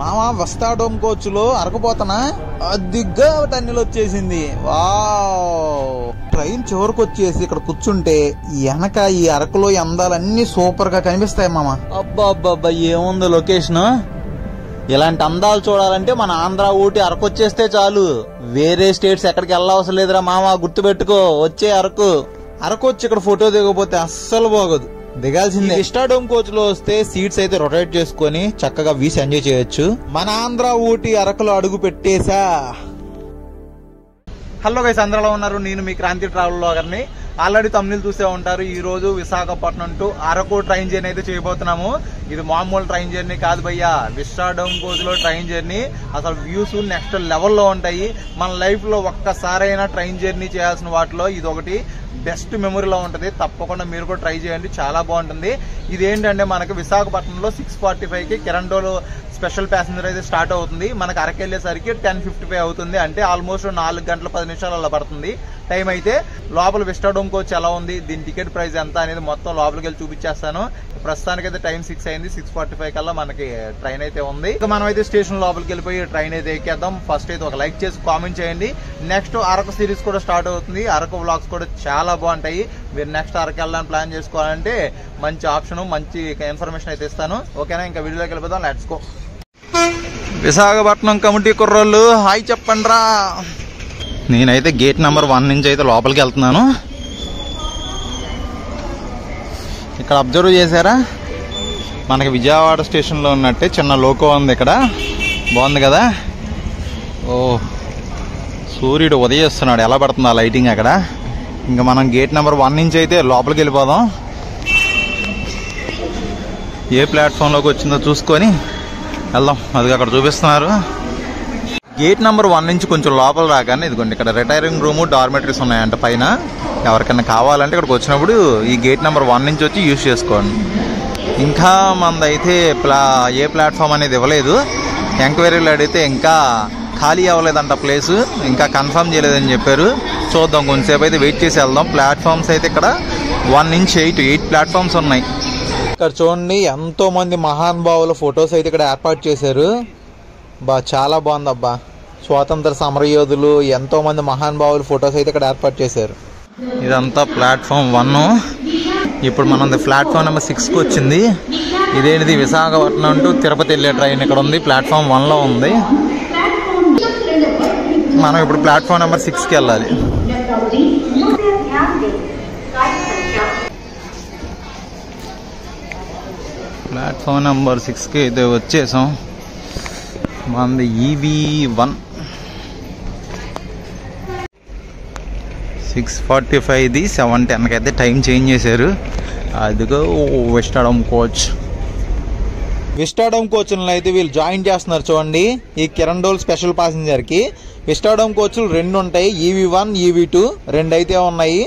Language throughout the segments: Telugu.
మామ విస్టాడోమ్ కోచ్ లో అరకపోతనా అదిగ్గా టన్నెల్ వచ్చేసింది. వావ్, ట్రైన్ చివరికి వచ్చేసి ఇక్కడ కూర్చుంటే వెనక ఈ అరకులో అందాలన్నీ సూపర్ గా కనిపిస్తాయి మామ. అబ్బా అబ్బా అబ్బా, ఏముంది లొకేషన్. ఇలాంటి అందాలు చూడాలంటే మన ఆంధ్ర ఊటీ అరకు వచ్చేస్తే చాలు. వేరే స్టేట్స్ ఎక్కడికి వెళ్ళవసరం లేదురా మామ, గుర్తుపెట్టుకో. వచ్చే అరకు వచ్చి ఇక్కడ ఫోటో దిగకపోతే అస్సలు బాగోదు, దిగాల్సిందే. విస్టాడోమ్ కోచ్ లో వస్తే సీట్స్ అయితే రొటేట్ చేసుకుని చక్కగా వీస్ ఎంజాయ్ చేయొచ్చు. మన ఆంధ్ర ఊటీ అరకులో అడుగు పెట్టేశా. హలో గైస్, అందరిలో ఉన్నారు. నేను మీ క్రాంతి ట్రావెల్ బ్లాగర్ని. ఆల్రెడీ తమిళ చూసే ఉంటారు. ఈ రోజు Visakhapatnam to Araku train journey అయితే చేయబోతున్నాము. ఇది మామూలు ట్రైన్ జర్నీ కాదు భయ్యా, విస్టాడోమ్ కోచ్ లో ట్రైన్ జర్నీ. అసలు వ్యూస్ నెక్స్ట్ లెవెల్లో ఉంటాయి. మన లైఫ్ లో ఒక్కసారైనా ట్రైన్ జర్నీ చేయాల్సిన వాటిలో ఇది ఒకటి బెస్ట్ మెమరీలో ఉంటుంది. తప్పకుండా మీరు కూడా ట్రై చేయండి, చాలా బాగుంటుంది. ఇదేంటంటే మనకి విశాఖపట్నంలో 6:45కి కిరండోలు స్పెషల్ ప్యాసింజర్ అయితే స్టార్ట్ అవుతుంది. మనకు అరకు వెళ్ళేసరికి 10:55 అవుతుంది. అంటే ఆల్మోస్ట్ 4 గంటల 10 నిమిషాలు అలా పడుతుంది టైం. అయితే లోపల విస్టాడోమ్ కోచ్ ఎలా ఉంది, దీని టికెట్ ప్రైస్ ఎంత అనేది మొత్తం లోపలికి వెళ్ళి చూపించేస్తాను. ప్రస్తుతానికైతే టైం 6 అయింది. 6:45 కల్లా మనకి ట్రైన్ అయితే ఉంది. మనం అయితే స్టేషన్ లోపలికి వెళ్ళిపోయి ట్రైన్ అయితే ఎక్కేద్దాం. ఫస్ట్ అయితే ఒక లైక్ చేసి కామెంట్ చేయండి. నెక్స్ట్ అరకు సిరీస్ కూడా స్టార్ట్ అవుతుంది. అరకు వ్లాగ్స్ కూడా చాలా బాగుంటాయి. మీరు నెక్స్ట్ అరకు వెళ్ళడానికి ప్లాన్ చేసుకోవాలంటే మంచి ఆప్షన్, మంచి ఇన్ఫర్మేషన్ అయితే ఇస్తాను. ఓకేనా, ఇంకా వీడియోలోకి వెళ్ళిపోదాం. Let's go. విశాఖపట్నం కమిటీ కుర్రోళ్ళు హాయ్ చెప్పండి రా. నేనైతే గేట్ నెంబర్ 1 నుంచి అయితే లోపలికి వెళ్తున్నాను. ఇక్కడ అబ్జర్వ్ చేశారా, మనకి విజయవాడ స్టేషన్లో ఉన్నట్టే చిన్న లోకో ఉంది ఇక్కడ. బాగుంది కదా. ఓ, సూర్యుడు ఉదయిస్తున్నాడు, ఎలా పడుతుంది ఆ లైటింగ్ అక్కడ. ఇంకా మనం గేట్ నెంబర్ 1 నుంచి అయితే లోపలికి వెళ్ళిపోదాం. ఏ ప్లాట్ఫామ్లోకి వచ్చిందో చూసుకొని వెళ్దాం. అది అక్కడ చూపిస్తున్నారు. గేట్ నెంబర్ 1 నుంచి కొంచెం లోపల రాగానే ఇదిగోండి ఇక్కడ రిటైరింగ్ రూము, డార్మెటరీస్ ఉన్నాయంట పైన. ఎవరికైనా కావాలంటే ఇక్కడికి వచ్చినప్పుడు ఈ గేట్ నెంబర్ 1 నుంచి వచ్చి యూజ్ చేసుకోండి. ఇంకా మనదైతే ఏ ప్లాట్ఫామ్ అనేది ఇవ్వలేదు. ఎంక్వైరీలు అడిగితే ఇంకా ఖాళీ అవ్వలేదంట ప్లేసు, ఇంకా కన్ఫర్మ్ చేయలేదని చెప్పారు. చూద్దాం, కొంచెంసేపు అయితే వెయిట్ చేసి వెళ్దాం. ప్లాట్ఫామ్స్ అయితే ఇక్కడ 1 నుంచి 8 ప్లాట్ఫామ్స్ ఉన్నాయి. ఇక్కడ చూడండి ఎంతో మంది మహానుభావుల ఫొటోస్ అయితే ఇక్కడ ఏర్పాటు చేశారు. చాలా బాగుంది అబ్బా. స్వాతంత్ర సమరయోధులు ఎంతో మంది మహానుభావుల ఫొటోస్ అయితే ఇక్కడ ఏర్పాటు చేశారు. ఇదంతా ప్లాట్ఫామ్ 1. ఇప్పుడు మనం ప్లాట్ఫామ్ నెంబర్ 6కి వచ్చింది. ఇదేంటిది, విశాఖపట్నం టు తిరుపతి వెళ్ళే ట్రైన్ ఇక్కడ ఉంది. ప్లాట్ఫామ్ 1లో ఉంది. మనం ఇప్పుడు ప్లాట్ఫామ్ నెంబర్ 6కి వెళ్ళాలి. ప్లాట్ఫామ్ నెంబర్ 6కి అయితే వచ్చేసాం. మనది EV1. 6:45ది 7:10కి అయితే టైం చేంజ్ చేశారు. అదిగో విస్టాడోమ్ కోచ్. విస్టాడోమ్ కోచ్లను అయితే వీళ్ళు జాయిన్ చేస్తున్నారు చూడండి. ఈ కిరండోల్ స్పెషల్ ప్యాసింజర్కి విస్టాడోమ్ కోచ్లు 2 ఉంటాయి. EV1, EV2 2 అయితే ఉన్నాయి.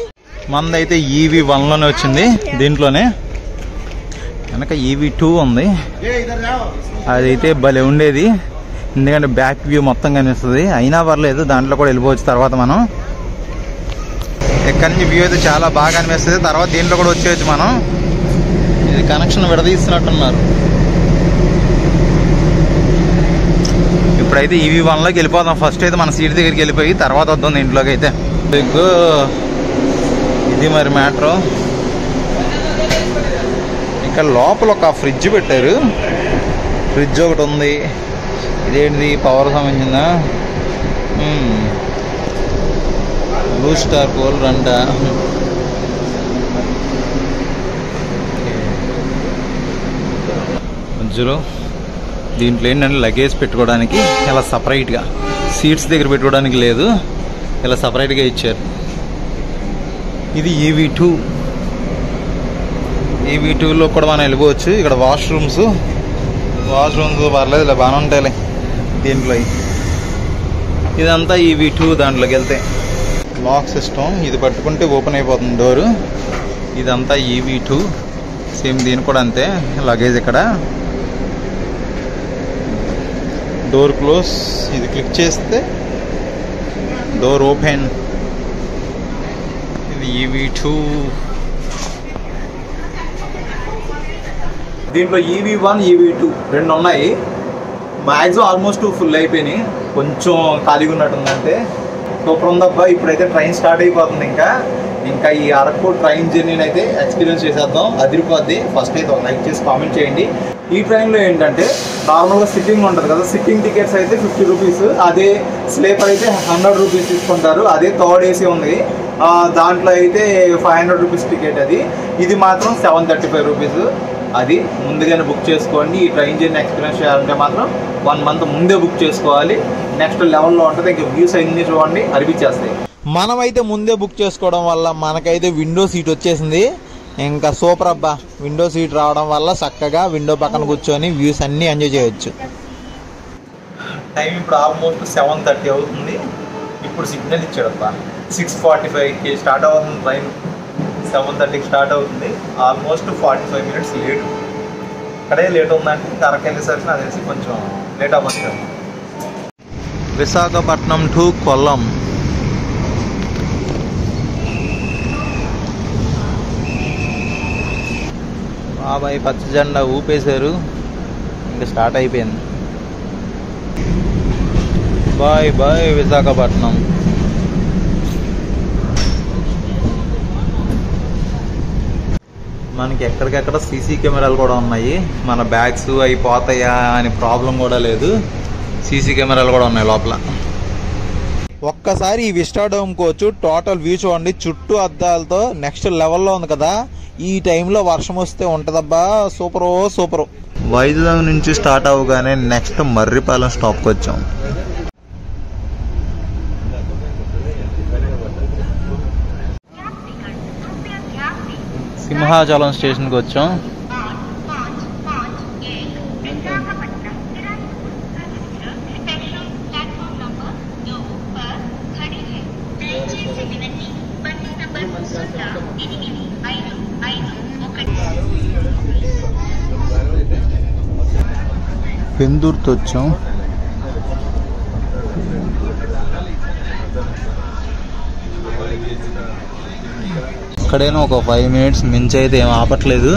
మనదైతే EV1లోనే వచ్చింది. దీంట్లోనే వెనక EV2 ఉంది. అదైతే భలే ఉండేది, ఎందుకంటే బ్యాక్ వ్యూ మొత్తం కనిపిస్తుంది. అయినా పర్లేదు, దాంట్లో కూడా వెళ్ళిపోవచ్చు తర్వాత మనం. ఎక్కడి నుంచి వ్యూ అయితే చాలా బాగా అనిపిస్తుంది. తర్వాత దీంట్లో కూడా వచ్చేయచ్చు మనం. ఇది కనెక్షన్ విడదీస్తున్నట్టున్నారు. ఇప్పుడైతే EV1లోకి వెళ్ళిపోదాం. ఫస్ట్ అయితే మన సీట్ దగ్గరికి వెళ్ళిపోయి తర్వాత వద్దాం దీంట్లోకి అయితే. ఇది మరి మ్యాటర్. ఇక్కడ లోపల ఒక ఫ్రిడ్జ్ పెట్టారు. ఫ్రిడ్జ్ ఒకటి ఉంది. ఇదేంటిది, పవర్ సంబంధించిందా? బ్లూ స్టార్ కోల్ రంట. మధ్యలో దీంట్లో ఏంటంటే లగేజ్ పెట్టుకోవడానికి ఇలా సపరేట్గా, సీట్స్ దగ్గర పెట్టుకోవడానికి లేదు, ఇలా సపరేట్గా ఇచ్చారు. ఇది EV2లో కూడా మనం వెళ్ళిపోవచ్చు. ఇక్కడ వాష్రూమ్స్ పర్లేదు, ఇలా బాగానే ఉంటాయిలే దీంట్లో. ఇదంతా EV2. దాంట్లోకి వెళ్తే లాక్ సిస్టమ్, ఇది పట్టుకుంటే ఓపెన్ అయిపోతుంది డోరు. ఇదంతా EV2. సేమ్ దీని కూడా అంతే. లగేజ్ ఇక్కడ డోర్ క్లోజ్, ఇది క్లిక్ చేస్తే డోర్ ఓపెన్. ఇది EV2. దీంట్లో EV1, EV2 2 ఉన్నాయి. మ్యాక్సిమం ఆల్మోస్ట్ ఫుల్ అయిపోయినాయి, కొంచెం ఖాళీగా ఉన్నట్టుందంటే. సూపర్ ఉందబ్బా. ఇప్పుడైతే ట్రైన్ స్టార్ట్ అయిపోతుంది. ఇంకా ఈ అరకు ట్రైన్ జర్నీని అయితే ఎక్స్పీరియన్స్ చేసేద్దాం. అదిరిపోద్ది. ఫస్ట్ అయితే ఒక లైక్ చేసి కామెంట్ చేయండి. ఈ ట్రైన్లో ఏంటంటే నార్మల్గా సిట్టింగ్ ఉంటుంది కదా, సిట్టింగ్ టికెట్స్ అయితే 50 రూపీస్, అదే స్లీపర్ అయితే 100 రూపీస్ తీసుకుంటారు. అదే థర్డ్ ఏసీ ఉంది, దాంట్లో అయితే 500 రూపీస్ టికెట్. ఇది మాత్రం 735 రూపీస్. అది ముందుగానే బుక్ చేసుకోండి. ఈ ట్రైన్ జర్నీ ఎక్స్పీరియన్స్ చేయాలంటే మాత్రం 1 మంత్ ముందే బుక్ చేసుకోవాలి. నెక్స్ట్ లెవెల్లో ఉంటుంది. ఇంకా వ్యూస్ అన్ని చూడండి, అనిపించేస్తాయి. మనమైతే ముందే బుక్ చేసుకోవడం వల్ల మనకైతే విండో సీట్ వచ్చేసింది. ఇంకా సూపర్ అబ్బా. విండో సీట్ రావడం వల్ల చక్కగా విండో పక్కన కూర్చొని వ్యూస్ అన్నీ ఎంజాయ్ చేయొచ్చు. టైం ఇప్పుడు ఆల్మోస్ట్ 7:30 అవుతుంది. ఇప్పుడు సిగ్నల్ ఇచ్చాడబ్బా. 6:45కి స్టార్ట్ అవుతుంది ట్రైన్. 7:30కి స్టార్ట్ అవుతుంది. Almost 45 minutes late. ఇక్కడే లేట్ ఉందంటే ఇంకా అరకు వెళ్ళేసరికి నాకు తెలిసి కొంచెం లేట్ అవ్వచ్చు. విశాఖపట్నం టు కొల్లం. బాబాయ్ పచ్చ జెండా ఊపేశారు. ఇంకా స్టార్ట్ అయిపోయింది. Bye bye Visakhapatnam. మనకి ఎక్కడికెక్కడ సీసీ కెమెరాలు కూడా ఉన్నాయి. మన బ్యాగ్స్ అవి పోతాయా అని ప్రాబ్లం కూడా లేదు. సీసీ కెమెరాలు కూడా ఉన్నాయి లోపల. ఒక్కసారి ఈ విస్టాడోమ్ కోచ్ టోటల్ వ్యూ చూడండి. చుట్టూ అద్దాలతో నెక్స్ట్ లెవెల్లో ఉంది కదా. ఈ టైంలో వర్షం వస్తే ఉంటుందబ్బా. Super super. వైజాగ్ నుంచి స్టార్ట్ అవ్వగానే నెక్స్ట్ మర్రిపాలెం స్టాప్కి వచ్చాం. సింహాచలం స్టేషన్కి వచ్చాం. పెందుర్తి వచ్చాం. ఇక్కడైనా ఒక 5 మినిట్స్ మించి అయితే ఏం ఆపట్లేదు.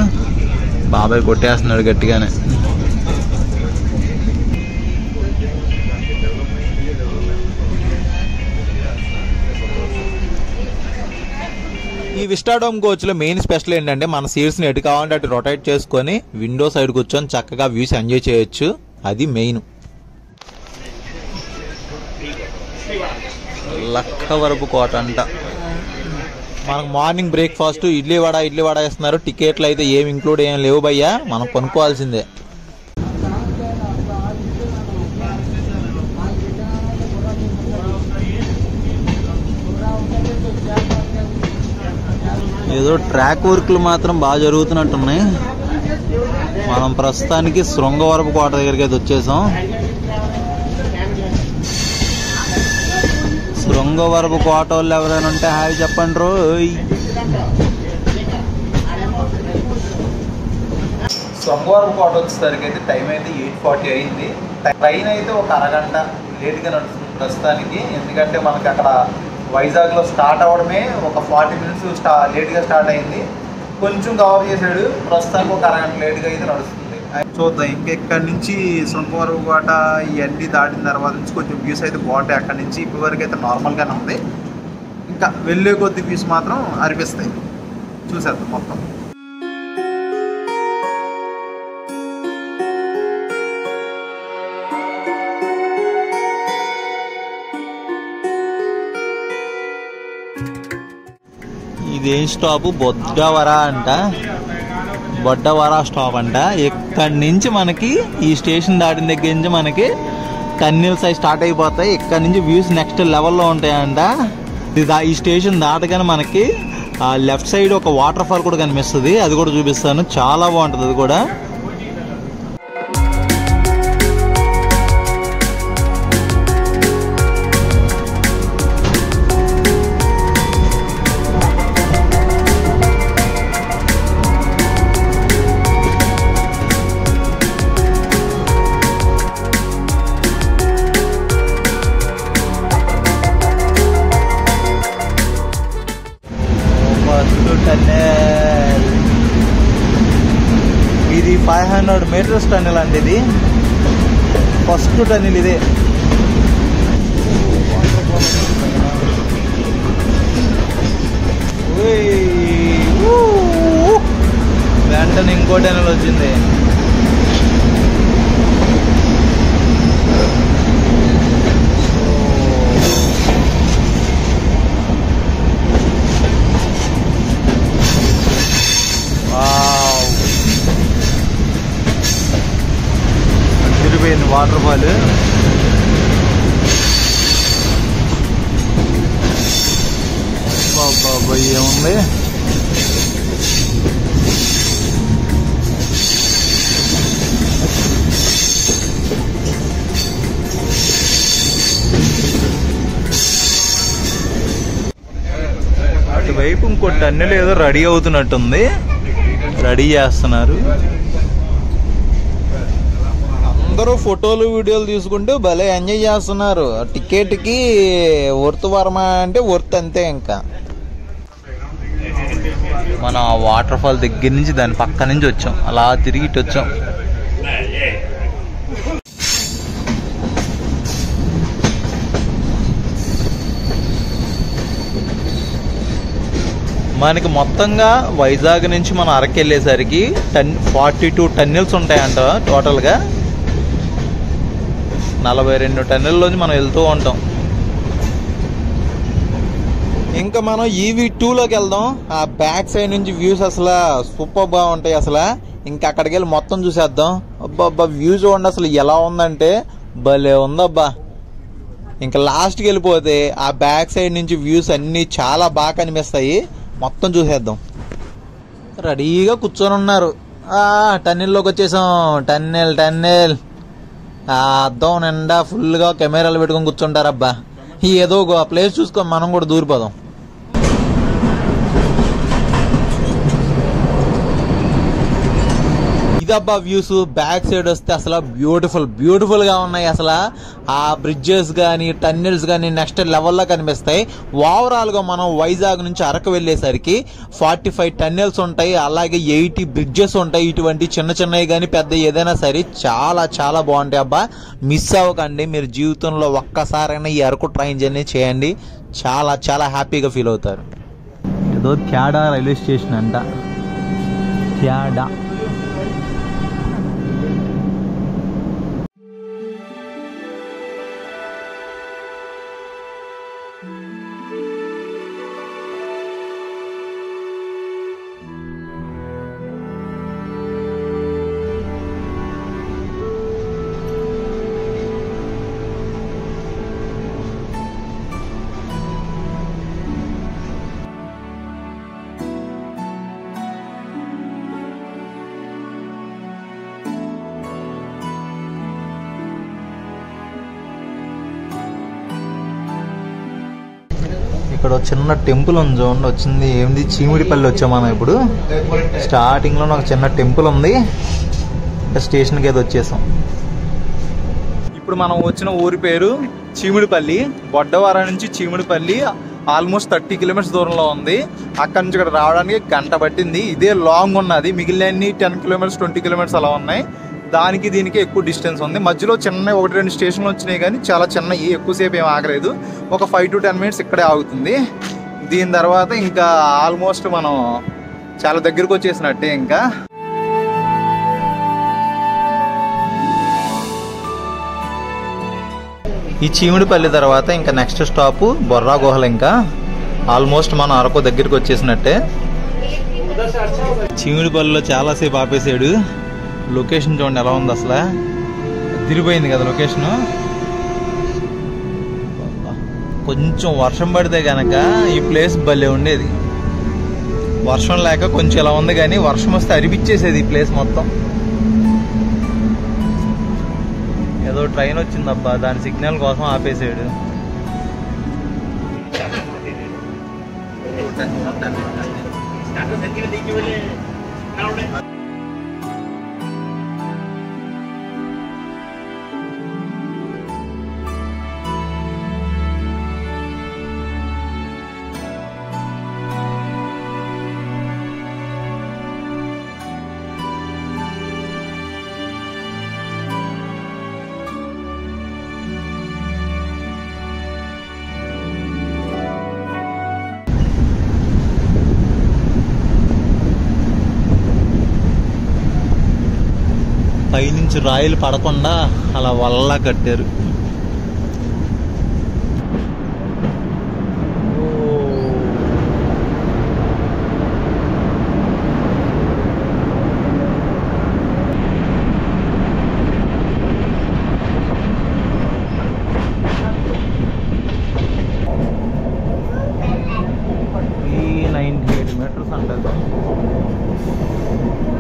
బాబాయ్ కొట్టేస్తున్నాడు గట్టిగానే. ఈ విస్టాడోమ్ కోచ్ లో మెయిన్ స్పెషల్ ఏంటంటే మన సీట్స్ ని ఎటు కావాలంటే అటు రొటేట్ చేసుకొని విండో సైడ్ కూర్చొని చక్కగా వ్యూస్ ఎంజాయ్ చేయొచ్చు. అది మెయిన్. లక్కవరపు కోట అంట. మనకు మార్నింగ్ బ్రేక్ఫాస్ట్ ఇడ్లీ వడ వేస్తున్నారు. టికెట్లు అయితే ఏమి ఇంక్లూడ్ ఏం లేవు భయ్యా, మనం కొనుక్కోవాల్సిందే. ఏదో ట్రాక్ వర్క్లు మాత్రం బాగా జరుగుతున్నట్టున్నాయి. మనం ప్రస్తుతానికి శృంగవరపు కోట దగ్గరికి అయితే వచ్చేసాం. శృంగవరపు కోట వాళ్ళు ఎవరైనా ఉంటే హాయ్ చెప్పండి రోయ్. శృంగవరపు కోట వచ్చేసరికి అయితే టైం అయితే 8:40 అయింది. ట్రైన్ అయితే ఒక అరగంట లేట్గా నడుస్తుంది ప్రస్తుతానికి. ఎందుకంటే మనకి అక్కడ వైజాగ్లో స్టార్ట్ అవ్వడమే ఒక 40 మినిట్స్ లేట్గా స్టార్ట్ అయింది. కొంచెం కవర్ చేశాడు. ప్రస్తుతానికి ఒక అరగంట లేట్గా అయితే నడుస్తుంది. చూద్దాం. ఇంకా ఇక్కడి నుంచి శృంగవరపు కోట ఇవన్నీ దాటిన తర్వాత నుంచి కొంచెం వ్యూస్ అయితే బాగుంటాయి. అక్కడి నుంచి ఇప్పటి వరకు అయితే నార్మల్గానే ఉంది. ఇంకా వెళ్ళే కొద్ది వ్యూస్ మాత్రం అనిపిస్తాయి. చూసేద్దాం మొత్తం. ఇదేం స్టాప్? బొడ్డవరా అంట. బొడ్డవరా స్టాప్ అంట. ఇక్కడి నుంచి మనకి ఈ స్టేషన్ దాటిన దగ్గర నుంచి మనకి టన్నెల్స్ అవి స్టార్ట్ అయిపోతాయి. ఇక్కడ నుంచి వ్యూస్ నెక్స్ట్ లెవెల్లో ఉంటాయంట. ఈ స్టేషన్ దాటగానే మనకి లెఫ్ట్ సైడ్ ఒక వాటర్ ఫాల్ కూడా కనిపిస్తుంది. అది కూడా చూపిస్తాను. చాలా బాగుంటుంది అది కూడా. ఇది 500 మీటర్స్ టన్నెల్ అండి. ఇది ఫస్ట్ టన్నెల్ ఇదే. వెంటనే ఇంకో టన్నెల్ వచ్చింది. తిరిగిపోయింది వాటర్ ఫాల్. బాబా ఏముంది. అటువైపు ఇంకో టన్నెల్ ఏదో రెడీ అవుతున్నట్టుంది, రెడీ చేస్తున్నారు. అందరూ ఫోటోలు వీడియోలు తీసుకుంటూ భలే ఎంజాయ్ చేస్తున్నారు. టికెట్కి వర్త్ వర్మ అంటే వర్త్ అంతే. ఇంకా మనం ఆ వాటర్ ఫాల్ దగ్గర నుంచి దాని పక్క నుంచి వచ్చాం, అలా తిరిగి ఇటు వచ్చాం. మనకి మొత్తంగా వైజాగ్ నుంచి మనం అరకు వెళ్ళేసరికి 42 టన్నెల్స్ ఉంటాయంట టోటల్గా. 42 టన్నెల్లోంచి మనం వెళ్తూ ఉంటాం. ఇంకా మనం EV2లోకి వెళ్దాం. ఆ బ్యాక్ సైడ్ నుంచి వ్యూస్ అసలు సూపర్ బాగుంటాయి. అసలు ఇంకా అక్కడికి వెళ్ళి మొత్తం చూసేద్దాం. అబ్బా వ్యూ చూడండి అసలు ఎలా ఉందంటే భలే ఉందబ్బా. ఇంకా లాస్ట్కి వెళ్ళిపోతే ఆ బ్యాక్ సైడ్ నుంచి వ్యూస్ అన్నీ చాలా బాగా కనిపిస్తాయి. మొత్తం చూసేద్దాం. రెడీగా కూర్చొని ఉన్నారు. టన్నెల్లోకి వచ్చేసాం. టన్నెల్ అద్దం నిండా ఫుల్గా కెమెరాలు పెట్టుకొని కూర్చుంటారబ్బా. ఏదో ఒక ప్లేస్ చూసుకొని మనం కూడా దూరిపోదాం. ఇదబ్బా వ్యూస్. బ్యాక్ సైడ్ వస్తే అసలు బ్యూటిఫుల్ గా ఉన్నాయి. అసలు ఆ బ్రిడ్జెస్ కానీ టన్నెల్స్ కానీ నెక్స్ట్ లెవెల్లో కనిపిస్తాయి. ఓవరాల్ గా మనం వైజాగ్ నుంచి అరకు వెళ్ళేసరికి 45 టన్నెల్స్ ఉంటాయి, అలాగే 80 బ్రిడ్జెస్ ఉంటాయి. ఇటువంటి చిన్నవి కానీ పెద్ద ఏదైనా సరే చాలా బాగుంటాయి అబ్బా. మిస్ అవ్వకండి. మీరు జీవితంలో ఒక్కసారైనా ఈ అరకు ట్రైన్ జర్నీ చేయండి. చాలా హ్యాపీగా ఫీల్ అవుతారు. ఏదో త్యాడా రైల్వే స్టేషన్ అంట. త్యాడా ఇక్కడ చిన్న టెంపుల్ ఉంది చూడండి. వచ్చింది ఏంది చీమిడిపల్లి వచ్చాం మనం. ఇప్పుడు స్టార్టింగ్ లో ఒక చిన్న టెంపుల్ ఉంది. స్టేషన్కి అయితే వచ్చేసాం. ఇప్పుడు మనం వచ్చిన ఊరి పేరు చీమిడిపల్లి. బొడ్డవారం నుంచి చీమిడిపల్లి ఆల్మోస్ట్ 30 కిలోమీటర్స్ దూరంలో ఉంది. అక్కడ నుంచి ఇక్కడ రావడానికి గంట పట్టింది. ఇదే లాంగ్ ఉన్నది. మిగిలిన 10 కిలోమీటర్స్ 20 కిలోమీటర్స్ అలా ఉన్నాయి. దానికి దీనికి ఎక్కువ డిస్టెన్స్ ఉంది. మధ్యలో చిన్న 1-2 స్టేషన్లు వచ్చినాయి, కానీ చాలా చిన్నవి, ఎక్కువసేపు ఏం ఆగలేదు. ఒక 5 to 10 మినిట్స్ ఇక్కడే ఆగుతుంది. దీని తర్వాత ఇంకా ఆల్మోస్ట్ మనం చాలా దగ్గరకు వచ్చేసినట్టే. ఇంకా ఈ చీమిడిపల్లి తర్వాత ఇంకా నెక్స్ట్ స్టాప్ బొర్రా గుహలు. ఇంకా ఆల్మోస్ట్ మనం అరకు దగ్గరికి వచ్చేసినట్టే. చీమిడిపల్లిలో చాలాసేపు ఆపేసాడు. లొకేషన్ చూడండి ఎలా ఉంది. అసలు తిరిగిపోయింది కదా లొకేషను. కొంచెం వర్షం పడితే కనుక ఈ ప్లేస్ భలే ఉండేది. వర్షం లేక కొంచెం ఇలా ఉంది, కానీ వర్షం వస్తే అరిపించేసేది ఈ ప్లేస్ మొత్తం. ఏదో ట్రైన్ వచ్చిందబ్బా, దాని సిగ్నల్ కోసం ఆపేసాడు. నుంచి రాయిలు పడకుండా అలా వల్ల కట్టారు.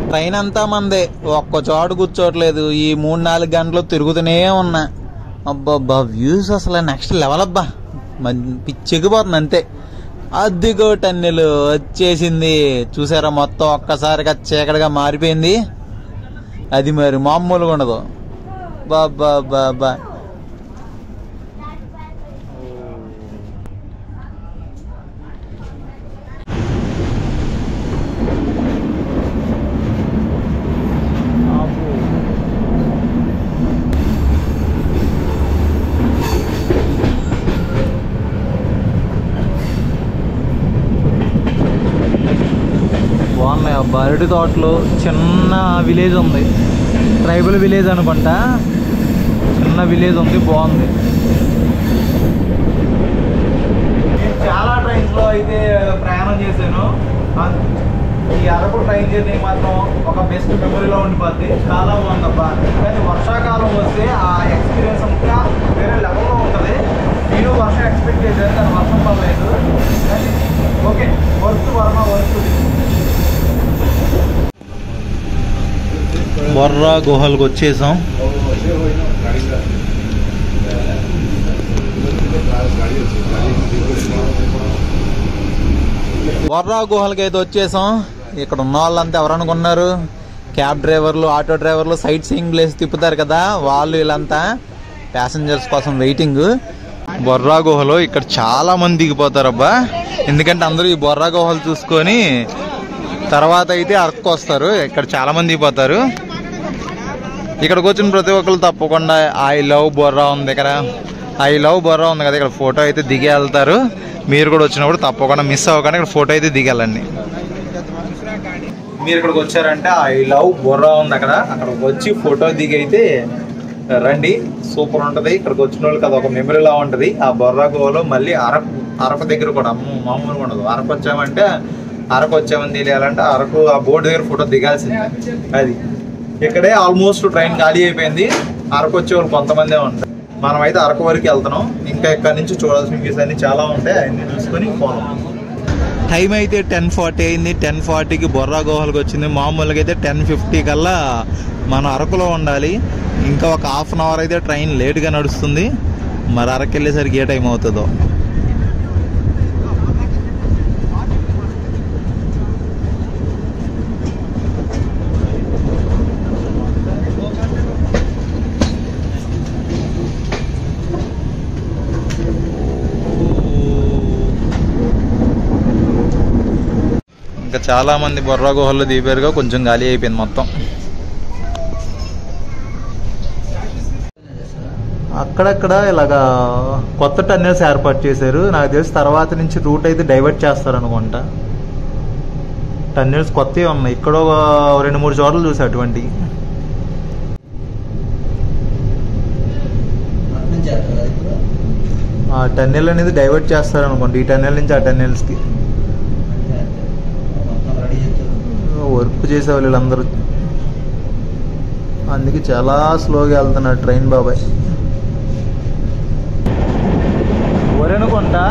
ట్రైన్ అంతా మందే, ఒక్క చోట కూర్చోట్లేదు. ఈ 3-4 గంటలు తిరుగుతూనే ఉన్నా. అబ్బా వ్యూస్ అసలు నెక్స్ట్ లెవెల్ అబ్బా, పిచ్చెక్కిపోతుంది అంతే. అదిగో టన్నెల్ వచ్చేసింది చూసారా, మొత్తం ఒక్కసారిగా చీకటిగా మారిపోయింది. అది మరి మామూలుగా ఉండదు. బాబా బాగున్నాయి అబ్బా. అరటి తోటలు, చిన్న విలేజ్ ఉంది, ట్రైబల్ విలేజ్ అనుకుంటా. చిన్న విలేజ్ ఉంది, బాగుంది. చాలా ట్రైన్స్లో అయితే ప్రయాణం చేశాను. ఈ అరకు ట్రైన్ జర్నీ మాత్రం ఒక బెస్ట్ మెమరీలో ఉండిపోద్ది. చాలా బాగుందబ్బా. కానీ వర్షాకాలం వస్తే ఆ ఎక్స్పీరియన్స్ ఇంకా వేరే లెవెల్లో ఉంటుంది. నేను వర్షం ఎక్స్పెక్ట్ చేశాను, కానీ వర్షం పడలేదు. కానీ ఓకే, వర్త్ బొర్రా గుహలకు వచ్చేసాం. బొర్రా గుహలకి అయితే వచ్చేసాం. ఇక్కడ ఉన్న వాళ్ళంతా ఎవరనుకున్నారు, క్యాబ్ డ్రైవర్లు, ఆటో డ్రైవర్లు, సైట్ సీయింగ్ ప్లేస్ తిప్పుతారు కదా వాళ్ళు. వీళ్ళంతా ప్యాసింజర్స్ కోసం వెయిటింగ్. బొర్రా గుహలో ఇక్కడ చాలా మంది దిగిపోతారబ్బా. ఎందుకంటే అందరూ ఈ బొర్రా గుహలు చూసుకొని తర్వాత అయితే అరకు వస్తారు. ఇక్కడ చాలా మంది దిగిపోతారు. ఇక్కడికి వచ్చిన ప్రతి ఒక్కరు తప్పకుండా ఐ లవ్ బొర్రా ఉంది, ఇక్కడ ఐ లవ్ బొర్రా ఉంది కదా, ఇక్కడ ఫోటో అయితే దిగి వెళ్తారు. మీరు కూడా వచ్చినప్పుడు తప్పకుండా మిస్ అవ్వకుండా ఇక్కడ ఫోటో అయితే దిగెళ్ళండి. మీరు ఇక్కడికి వచ్చారంటే ఐ లవ్ బొర్రా ఉంది అక్కడికి వచ్చి ఫోటో దిగి అయితే రండి, సూపర్ ఉంటుంది. ఇక్కడికి వచ్చిన వాళ్ళకి అది ఒక మెమరీలా ఉంటుంది. ఆ బొర్రా గుహలో మళ్ళీ అరకు దగ్గర కూడా మామూలుగా ఉండదు. అరకు వచ్చామని తెలియాలంటే అరకు ఆ బోర్డు దగ్గర ఫోటో దిగాల్సిందే. అది ఇక్కడే ఆల్మోస్ట్ ట్రైన్ ఖాళీ అయిపోయింది. అరకు వచ్చే వాళ్ళు కొంతమందే ఉంటారు. మనమైతే అరకు వరకు వెళ్తున్నాం. ఇంకా ఇక్కడ నుంచి చూడాల్సిన వ్యూస్ అన్ని చాలా ఉంటాయి, అన్ని చూసుకొని పోదాం. టైం అయితే 10:40 అయింది. 10:40కి బొర్రా గుహలకు వచ్చింది. మామూలుగా అయితే 10:50 కల్లా మనం అరకులో ఉండాలి. ఇంకా ఒక హాఫ్ అన్ అవర్ అయితే ట్రైన్ లేట్గా నడుస్తుంది. మరి అరకు వెళ్ళేసరికి ఏ టైం అవుతుందో. ఇంకా చాలా మంది బొర్రా గుహల్లో దిగారుగా, కొంచెం గాలి అయిపోయింది మొత్తం. అక్కడక్కడ ఇలాగా కొత్త టన్నెల్స్ ఏర్పాటు చేశారు. నాకు తెలిసి తర్వాత నుంచి రూట్ అయితే డైవర్ట్ చేస్తారు అనుకుంటా. టన్నెల్స్ కొత్తవి ఉన్నాయి. ఇక్కడ 2-3 చోట్ల చూసా అటువంటి. ఆ టన్నెల్ అనేది డైవర్ట్ చేస్తారు అనుకోండి, ఈ టన్నెల్ నుంచి ఆ టన్నెల్స్కి. వర్క్ చేసేవాళ్ళు వీళ్ళందరూ, అందుకే చాలా స్లోగా వెళ్తున్నారు ట్రైన్ బాబాయ్. వరనుకుంటా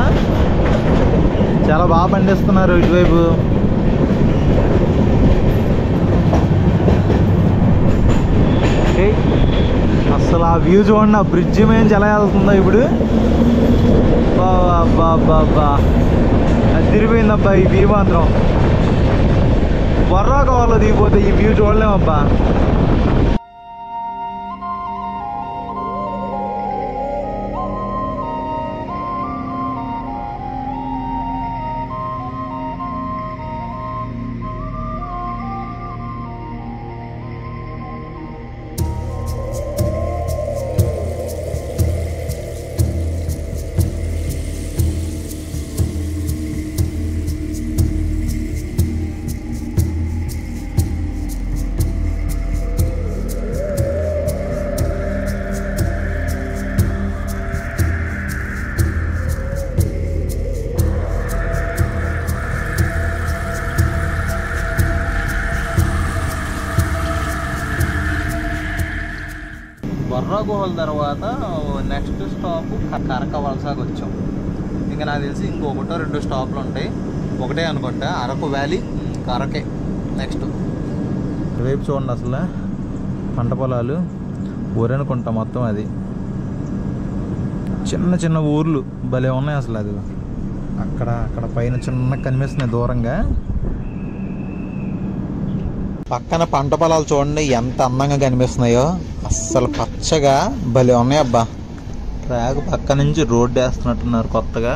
చాలా బాగా పండిస్తున్నారు ఇటువైపు. అసలు ఆ వ్యూ చూడండి, ఆ బ్రిడ్జ్ మీద ఎలా వెళ్తుందో ఇప్పుడు. బాబా అది తిరిగిపోయిందబ్బా ఈ వ్యూ మాత్రం. బొర్రా గుహలో దిగిపోతే ఈ వ్యూ చూడలేమబ్బా. తర్వాత నెక్స్ట్ స్టాప్ కరక వలసకు వచ్చాం. ఇంకా నాకు తెలిసి ఇంకొకటో 2 స్టాప్లు ఉంటాయి, ఒకటే అనుకుంటా. అరకు వ్యాలీ కరకే నెక్స్ట్. రేపు చూడండి అసలు పంట పొలాలు ఊరనుకుంటా మొత్తం. అది చిన్న చిన్న ఊర్లు భలే ఉన్నాయి అసలు. అది అక్కడ పైన చిన్న కనిపిస్తున్నాయి దూరంగా. పక్కన పంట పొలాలు చూడండి ఎంత అందంగా కనిపిస్తున్నాయో, అస్సలు పచ్చగా భలే ఉన్నాయి అబ్బా. ట్రాక్ పక్క నుంచి రోడ్డు వేస్తున్నట్టున్నారు కొత్తగా,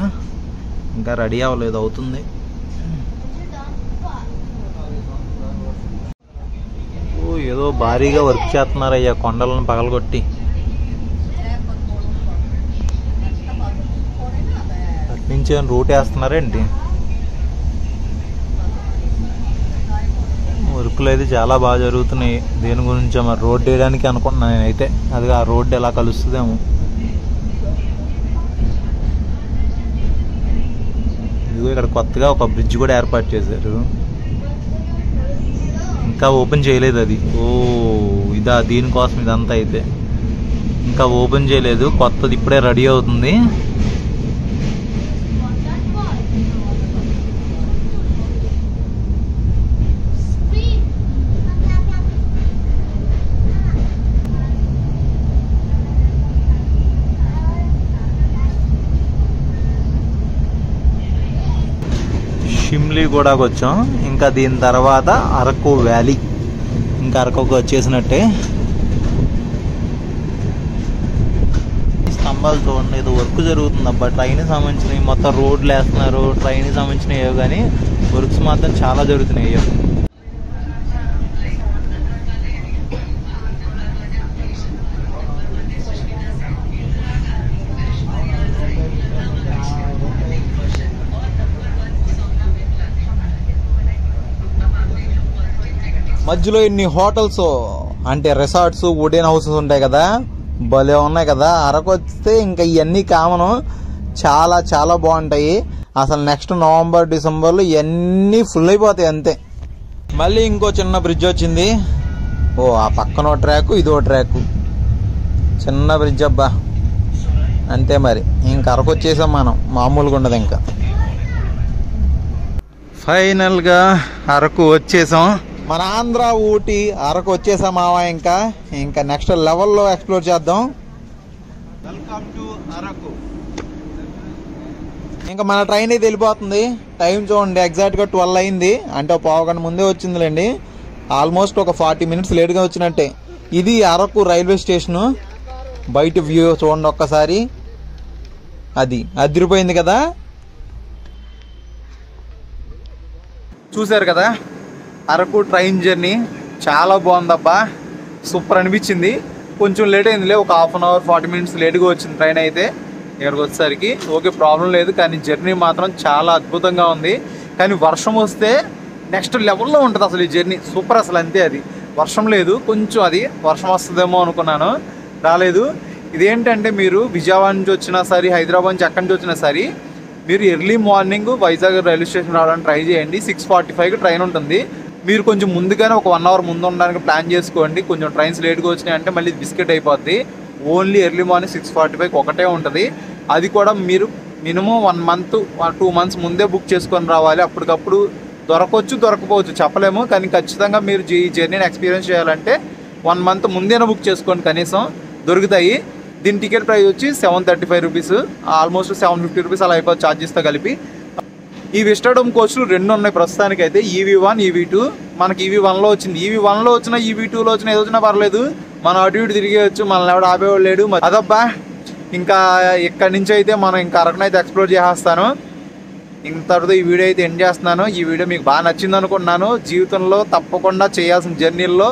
ఇంకా రెడీ అవ్వలేదు, అవుతుంది. ఏదో భారీగా వర్క్ చేస్తున్నారయ్యా కొండలను పగలగొట్టి. అటు నుంచి ఏమైనా రూట్ వేస్తున్నారేంటి? వర్కులు అయితే చాలా బాగా జరుగుతున్నాయి. దేని గురించో మరి రోడ్డు వేయడానికి అనుకుంటున్నాను నేనైతే. అది ఆ రోడ్డు ఎలా కలుస్తుందేమో. ఇదిగో ఇక్కడ కొత్తగా ఒక బ్రిడ్జ్ కూడా ఏర్పాటు చేశారు, ఇంకా ఓపెన్ చేయలేదు అది. ఇదా దీనికోసం ఇదంతా అయితే ఇంకా ఓపెన్ చేయలేదు, కొత్తది ఇప్పుడే రెడీ అవుతుంది. షిమ్లీగూడకు వచ్చాం. ఇంకా దీని తర్వాత అరకు వ్యాలీ, ఇంకా అరకుకు వచ్చేసినట్టే. స్తంభాలు చూడండి, ఏదో వర్క్ జరుగుతుంది అబ్బా. ట్రైన్కి సంబంధించినవి మొత్తం రోడ్లు వేస్తున్నారు, ట్రైన్కి సంబంధించినవి ఏవో కానీ వర్క్స్ మాత్రం చాలా జరుగుతున్నాయి. మధ్యలో ఇన్ని హోటల్స్ అంటే రిసార్ట్స్, వుడెన్ హౌసెస్ ఉంటాయి కదా, భలే ఉన్నాయి కదా. అరకు వస్తే ఇంకా ఇవన్నీ కామను, చాలా చాలా బాగుంటాయి అసలు. నెక్స్ట్ నవంబర్ డిసెంబర్లో ఇవన్నీ ఫుల్ అయిపోతాయి అంతే. మళ్ళీ ఇంకో చిన్న బ్రిడ్జ్ వచ్చింది. ఆ పక్కన ట్రాక్, ఇదో ట్రాక్, చిన్న బ్రిడ్జ్ అబ్బా. అంతే మరి, ఇంక అరకు వచ్చేసాం మనం, మామూలుగా ఉండదు. ఇంకా ఫైనల్గా అరకు వచ్చేసాం. మన ఆంధ్ర ఊటీ అరకు వచ్చేసాం మావా. ఇంకా నెక్స్ట్ లెవెల్లో ఎక్స్ప్లోర్ చేద్దాం. Welcome to Araku. ఇంకా మన ట్రైన్ అయితే వెళ్ళిపోతుంది. టైం చూడండి, ఎగ్జాక్ట్గా 12 అయింది, అంటే ఒక పావు గంట ముందే వచ్చిందిలేండి. ఆల్మోస్ట్ ఒక 40 మినిట్స్ లేట్గా వచ్చినట్టే. ఇది అరకు రైల్వే స్టేషను. బయట వ్యూ చూడండి ఒక్కసారి, అది అదిరిపోయింది కదా. చూసారు కదా అరకు ట్రైన్ జర్నీ, చాలా బాగుందబ్బా, సూపర్ అనిపించింది. కొంచెం లేట్ అయిందిలే, ఒక హాఫ్ అన్ అవర్ 40 మినిట్స్ లేట్గా వచ్చింది ట్రైన్ అయితే ఇక్కడికి వచ్చేసరికి. ఓకే, ప్రాబ్లం లేదు, కానీ జర్నీ మాత్రం చాలా అద్భుతంగా ఉంది. కానీ వర్షం వస్తే నెక్స్ట్ లెవెల్లో ఉంటుంది అసలు ఈ జర్నీ, సూపర్ అసలు. అంతే, అది వర్షం లేదు, కొంచెం అది వర్షం వస్తుందేమో అనుకున్నాను, రాలేదు. ఇదేంటంటే మీరు విజయవాడ నుంచి వచ్చినా సరే, హైదరాబాద్ నుంచి అక్కడి నుంచి వచ్చినా సరే, మీరు early morning Vizag railway station రావడానికి ట్రై చేయండి. 6:45కి ట్రైన్ ఉంటుంది. మీరు కొంచెం ముందుగానే ఒక 1 అవర్ ముందు ఉండడానికి ప్లాన్ చేసుకోండి. కొంచెం ట్రైన్స్ లేట్గా వచ్చినాయి అంటే మళ్ళీ బిస్కెట్ అయిపోద్ది. ఓన్లీ ఎర్లీ మార్నింగ్ 6:45కి ఒకటే ఉంటుంది. అది కూడా మీరు మినిమం 1 మంత్ 2 మంత్స్ ముందే బుక్ చేసుకొని రావాలి. అప్పటికప్పుడు దొరకవచ్చు, దొరకపోవచ్చు, చెప్పలేము. కానీ ఖచ్చితంగా మీరు ఈ జర్నీని ఎక్స్పీరియన్స్ చేయాలంటే 1 మంత్ ముందేనే బుక్ చేసుకోండి, కనీసం దొరుకుతాయి. దీని టికెట్ ప్రైస్ వచ్చి 735 రూపీస్, ఆల్మోస్ట్ 750 రూపీస్ అలా అయిపోతుంది ఛార్జెస్తో కలిపి. ఈ విస్టాడోమ్ కోచ్లు 2 ఉన్నాయి ప్రస్తుతానికి అయితే, EV1, EV2. మనకి EV1లో వచ్చింది. EV1లో వచ్చినా, EV2లో వచ్చినా, ఏదో వచ్చినా పర్లేదు, మనం అటు ఇటు తిరిగేయచ్చు, మనల్ని ఎవడు ఆపేవాడు లేడు. అదబ్బా, ఇంకా ఇక్కడి నుంచి అయితే మనం ఇంకా అరకునైతే ఎక్స్ప్లోర్ చేసేస్తాను. ఇంతటితో ఈ వీడియో అయితే ఎండ్ చేస్తున్నాను. ఈ వీడియో మీకు బాగా నచ్చింది అనుకుంటున్నాను. జీవితంలో తప్పకుండా చేయాల్సిన జర్నీల్లో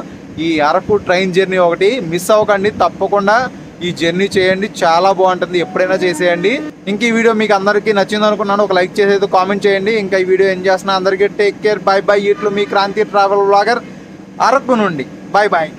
ఈ అరకు ట్రైన్ జర్నీ ఒకటి, మిస్ అవ్వకండి, తప్పకుండా ఈ జర్నీ చేయండి, చాలా బాగుంటుంది, ఎప్పుడైనా చేసేయండి. ఇంక ఈ వీడియో మీకు అందరికీ నచ్చింది అనుకున్నాను. ఒక లైక్ చేసేది, కామెంట్ చేయండి. ఇంకా ఈ వీడియో ఎండ్ చేస్తున్నా. అందరికీ టేక్ కేర్, బై బై. ఇట్లు మీ క్రాంతి ట్రావెల్ వ్లాగర్ అరకు నుండి. Bye bye.